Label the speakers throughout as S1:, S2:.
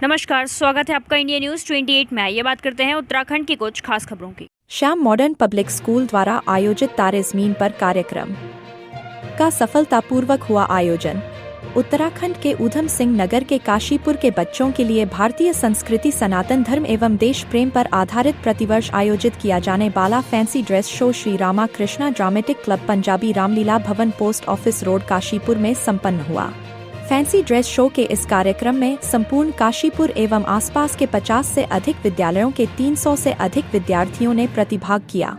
S1: नमस्कार, स्वागत है आपका इंडिया न्यूज 28 में। ये बात करते हैं उत्तराखंड की कुछ खास खबरों की।
S2: श्याम मॉडर्न पब्लिक स्कूल द्वारा आयोजित तारे ज़मीन पर कार्यक्रम का सफलतापूर्वक हुआ आयोजन। उत्तराखंड के ऊधम सिंह नगर के काशीपुर के बच्चों के लिए भारतीय संस्कृति, सनातन धर्म एवं देश प्रेम पर आधारित प्रतिवर्ष आयोजित किया जाने वाला fancy dress show Shri Rama Krishna dramatic club Punjabi Ramlila भवन पोस्ट ऑफिस रोड काशीपुर में संपन्न हुआ। फैंसी ड्रेस शो के इस कार्यक्रम में संपूर्ण काशीपुर एवं आसपास के 50 से अधिक विद्यालयों के 300 से अधिक विद्यार्थियों ने प्रतिभाग किया।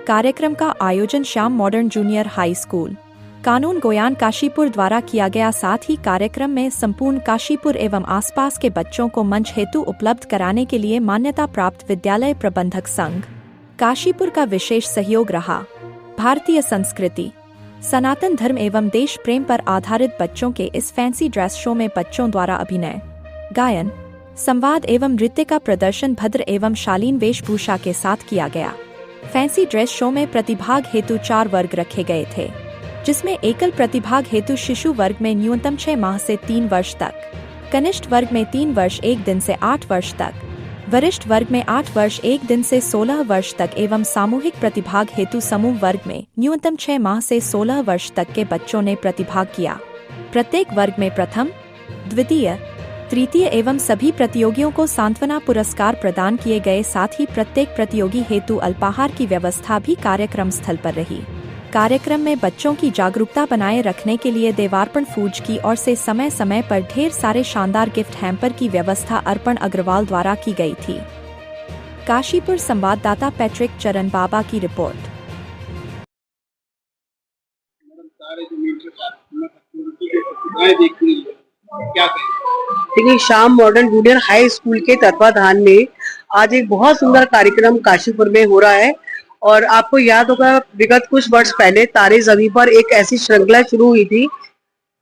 S2: कार्यक्रम का आयोजन Shyam modern junior high school, कानून गोयान काशीपुर द्वारा किया गया। साथ ही कार्यक्रम में संपूर्ण काशीपुर एवं आसपास के बच्चों को मंच हेतु उपलब्ध कराने के लिए मान्यता प्राप्त विद्यालय प्रबंधक संघ काशीपुर का विशेष सहयोग रहा। भारतीय संस्कृति, सनातन धर्म एवं देश प्रेम पर आधारित बच्चों के इस फैंसी ड्रेस शो में बच्चों द्वारा अभिनय, गायन, संवाद एवं नृत्य का प्रदर्शन भद्र एवं शालीन वेशभूषा के साथ किया गया। फैंसी ड्रेस शो में प्रतिभाग हेतु 4 वर्ग रखे गए थे, जिसमें एकल प्रतिभाग हेतु शिशु वर्ग में न्यूनतम 6 माह से 3 वर्ष तक, कनिष्ठ वर्ग में 3 वर्ष 1 दिन से 8 वर्ष तक, वरिष्ठ वर्ग में 8 वर्ष 1 दिन से 16 वर्ष तक एवं सामूहिक प्रतिभाग हेतु समूह वर्ग में न्यूनतम 6 माह से 16 वर्ष तक के बच्चों ने प्रतिभाग किया। प्रत्येक वर्ग में प्रथम, द्वितीय, तृतीय एवं सभी प्रतियोगियों को सांत्वना पुरस्कार प्रदान किए गए। साथ ही प्रत्येक प्रतियोगी हेतु अल्पाहार की व्यवस्था भी कार्यक्रम स्थल पर रही। कार्यक्रम में बच्चों की जागरूकता बनाए रखने के लिए देवार्पण फूड की ओर से समय समय पर ढेर सारे शानदार गिफ्ट हैम्पर की व्यवस्था अर्पण अग्रवाल द्वारा की गई थी। काशीपुर संवाददाता पैट्रिक चरण बाबा की रिपोर्ट।
S3: देखिए, Shyam modern junior high school के तत्वाधान में आज एक बहुत सुंदर कार्यक्रम काशीपुर में हो रहा है। और आपको याद होगा, विगत कुछ वर्ष पहले तारे ज़मीन पर एक ऐसी श्रृंखला शुरू हुई थी।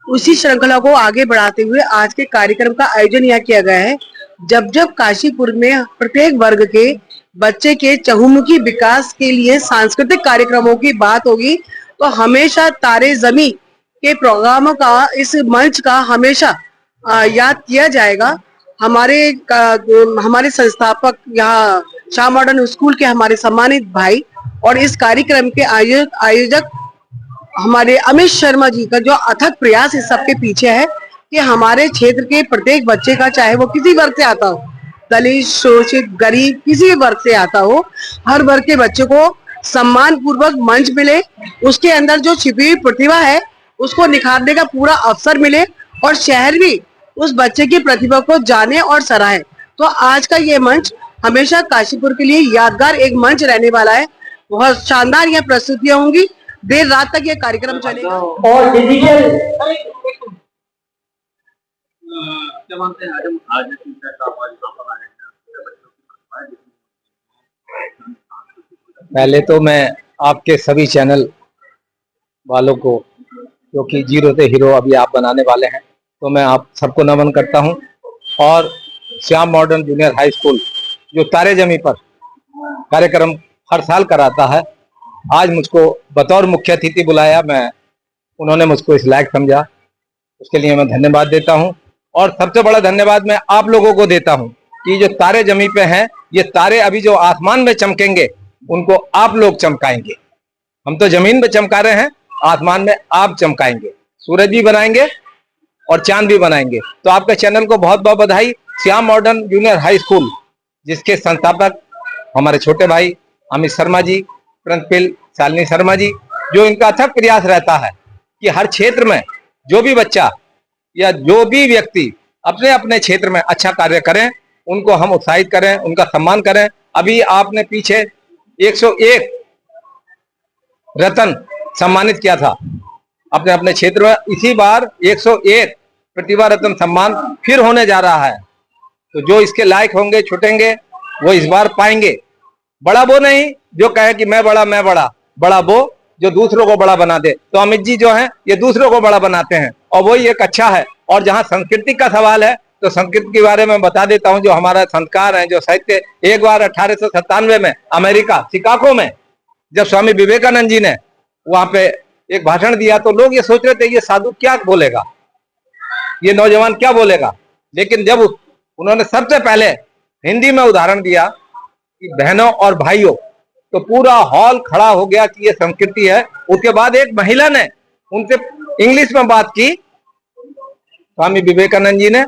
S3: उसी श्रृंखला को आगे बढ़ाते हुए आज के कार्यक्रम का आयोजन यहाँ किया गया है। जब जब काशीपुर में प्रत्येक वर्ग के बच्चे के चहुमुखी विकास के लिए सांस्कृतिक कार्यक्रमों की बात होगी, तो हमेशा तारे ज़मीन के प्रोग्रामों का, इस मंच का हमेशा याद किया जाएगा। हमारे संस्थापक यहाँ श्याम मॉडर्न स्कूल के हमारे सम्मानित भाई और इस कार्यक्रम के आयोजक हमारे अमित शर्मा जी का जो अथक प्रयास इस सबके पीछे है कि हमारे क्षेत्र के प्रत्येक बच्चे का, चाहे वो किसी वर्ग से आता हो, दलित, शोषित, गरीब, किसी भी वर्ग से आता हो, हर वर्ग के बच्चे को सम्मान पूर्वक मंच मिले, उसके अंदर जो छिपी हुई प्रतिभा है उसको निखारने का पूरा अवसर मिले और शहर भी उस बच्चे की प्रतिभा को जाने और सराहे। तो आज का ये मंच हमेशा काशीपुर के लिए यादगार एक मंच रहने वाला है। बहुत शानदार यह प्रस्तुतियां होंगी, देर रात तक ये कार्यक्रम चलेगा। और डिजिटल
S4: पहले तो मैं आपके सभी चैनल वालों को, क्योंकि जीरो से हीरो अभी आप बनाने वाले हैं, तो मैं आप सबको नमन करता हूं। और Shyam modern junior high school जो तारे जमी पर कार्यक्रम हर साल कराता है, आज मुझको बतौर मुख्य अतिथि बुलाया, उन्होंने मुझको इस लायक समझा, उसके लिए मैं धन्यवाद देता हूं। और सबसे बड़ा धन्यवाद मैं आप लोगों को देता हूं कि जो तारे जमी पे हैं, ये तारे अभी जो आसमान में चमकेंगे उनको आप लोग चमकाएंगे। हम तो जमीन में चमका रहे हैं, आसमान में आप चमकाएंगे, सूरज भी बनाएंगे और चांद भी बनाएंगे। तो आपके चैनल को बहुत बहुत बधाई। Shyam modern junior high school जिसके संस्थापक हमारे छोटे भाई अमित शर्मा जी, प्रिंसिपल शालिनी शर्मा जी, जो इनका अथक प्रयास रहता है कि हर क्षेत्र में जो भी बच्चा या जो भी व्यक्ति अपने अपने क्षेत्र में अच्छा कार्य करें, उनको हम उत्साहित करें, उनका सम्मान करें। अभी आपने पीछे 101 रत्न सम्मानित किया था अपने अपने क्षेत्र में, इसी बार 101 प्रतिभा रत्न सम्मान फिर होने जा रहा है। तो जो इसके लायक होंगे, छुटेंगे, वो इस बार पाएंगे। बड़ा वो नहीं जो कहे कि मैं बड़ा, बड़ा वो जो दूसरों को बड़ा बना दे। तो अमित जी जो हैं ये दूसरों को बड़ा बनाते हैं और वही एक अच्छा है। और जहां संस्कृति का सवाल है तो संस्कृत के बारे में बता देता हूं। जो हमारा संस्कार है, जो साहित्य, एक बार 1897 में अमेरिका शिकागो में जब स्वामी विवेकानंद जी ने वहां पे एक भाषण दिया तो लोग ये सोच रहे थे ये साधु क्या बोलेगा, ये नौजवान क्या बोलेगा। लेकिन जब उन्होंने सबसे पहले हिंदी में उदाहरण दिया कि बहनों और भाइयों, तो पूरा हॉल खड़ा हो गया कि ये संस्कृति है। उसके बाद एक महिला ने उनसे इंग्लिश में बात की, स्वामी विवेकानंद जी ने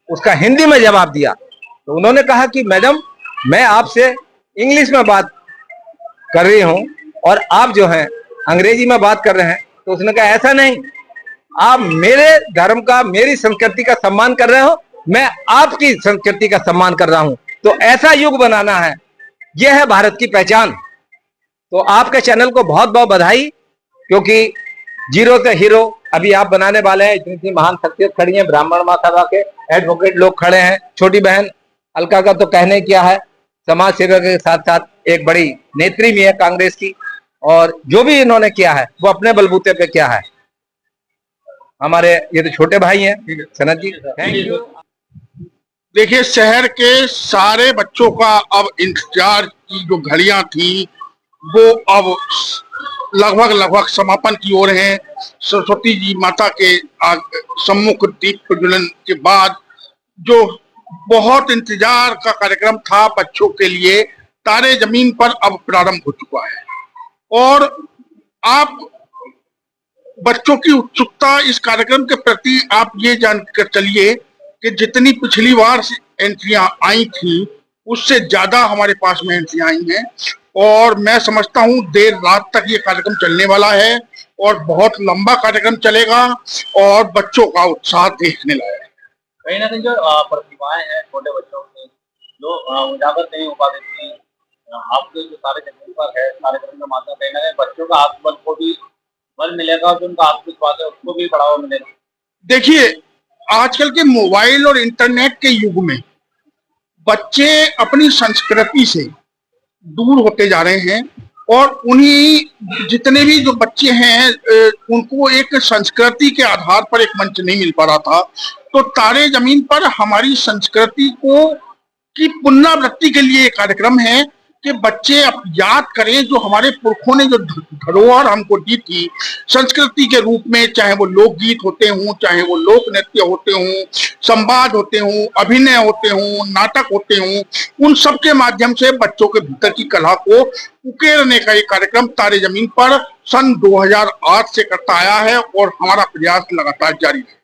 S4: उसका हिंदी में जवाब दिया। तो उन्होंने कहा कि मैडम, मैं आपसे इंग्लिश में बात कर रही हूं और आप जो है अंग्रेजी में बात कर रहे हैं। तो उसने कहा ऐसा नहीं, आप मेरे धर्म का, मेरी संस्कृति का सम्मान कर रहे हो, मैं आपकी संस्कृति का सम्मान कर रहा हूं। तो ऐसा युग बनाना है, यह है भारत की पहचान। तो आपके चैनल को बहुत बहुत बधाई, क्योंकि जीरो से हीरो अभी आप बनाने वाले हैं। इतनी महान शख्सियत खड़ी है, ब्राह्मण महासभा के एडवोकेट लोग खड़े हैं, छोटी बहन अलका का तो कहने क्या है, समाज सेवा के साथ साथ एक बड़ी नेत्री भी है कांग्रेस की। और जो भी इन्होंने किया है वो अपने बलबूते पे किया है। हमारे ये तो छोटे भाई हैं सनत जी, थैंक यू।
S5: देखिए, शहर के सारे बच्चों का अब इंतजार की जो घड़ियां थी वो अब लगभग समापन की ओर है। सरस्वती जी माता के सम्मुख दीप प्रज्वलन के बाद जो बहुत इंतजार का कार्यक्रम था बच्चों के लिए, तारे जमीन पर अब प्रारंभ हो चुका है। और आप बच्चों की उत्सुकता इस कार्यक्रम के प्रति आप ये जानकर चलिए कि जितनी पिछली बार एंट्रियां आई थी उससे ज्यादा हमारे पास में एंट्रियां आई हैं। और मैं समझता हूं देर रात तक ये कार्यक्रम चलने वाला है और बहुत लंबा कार्यक्रम चलेगा और बच्चों का उत्साह देखने लायक है।
S6: कहीं ना कहीं जो प्रतिभाएं हैं छोटे बच्चों की जो उजागर नहीं हो पाती थी, आपके जो सारे जमीन पर है कार्यक्रम के माध्यम कहीं ना कहीं बच्चों का आत्मबल को भी बल मिलेगा और जो उनका आत्मविश्वास है उसको भी बढ़ावा मिलेगा।
S5: देखिए, आजकल के मोबाइल और इंटरनेट के युग में बच्चे अपनी संस्कृति से दूर होते जा रहे हैं और उन्हीं जितने भी जो बच्चे हैं उनको एक संस्कृति के आधार पर एक मंच नहीं मिल पा रहा था। तो तारे जमीन पर हमारी संस्कृति को की पुनरावृत्ति के लिए एक कार्यक्रम है कि बच्चे अब याद करें जो हमारे पुरखों ने जो धरोहर हमको दी थी संस्कृति के रूप में, चाहे वो लोकगीत होते हों, चाहे वो लोक नृत्य होते हों, संवाद होते हों, अभिनय होते हों, नाटक होते हों, उन सब के माध्यम से बच्चों के भीतर की कला को उकेरने का एक कार्यक्रम तारे जमीन पर सन 2008 से करता आया है और हमारा प्रयास लगातार जारी है।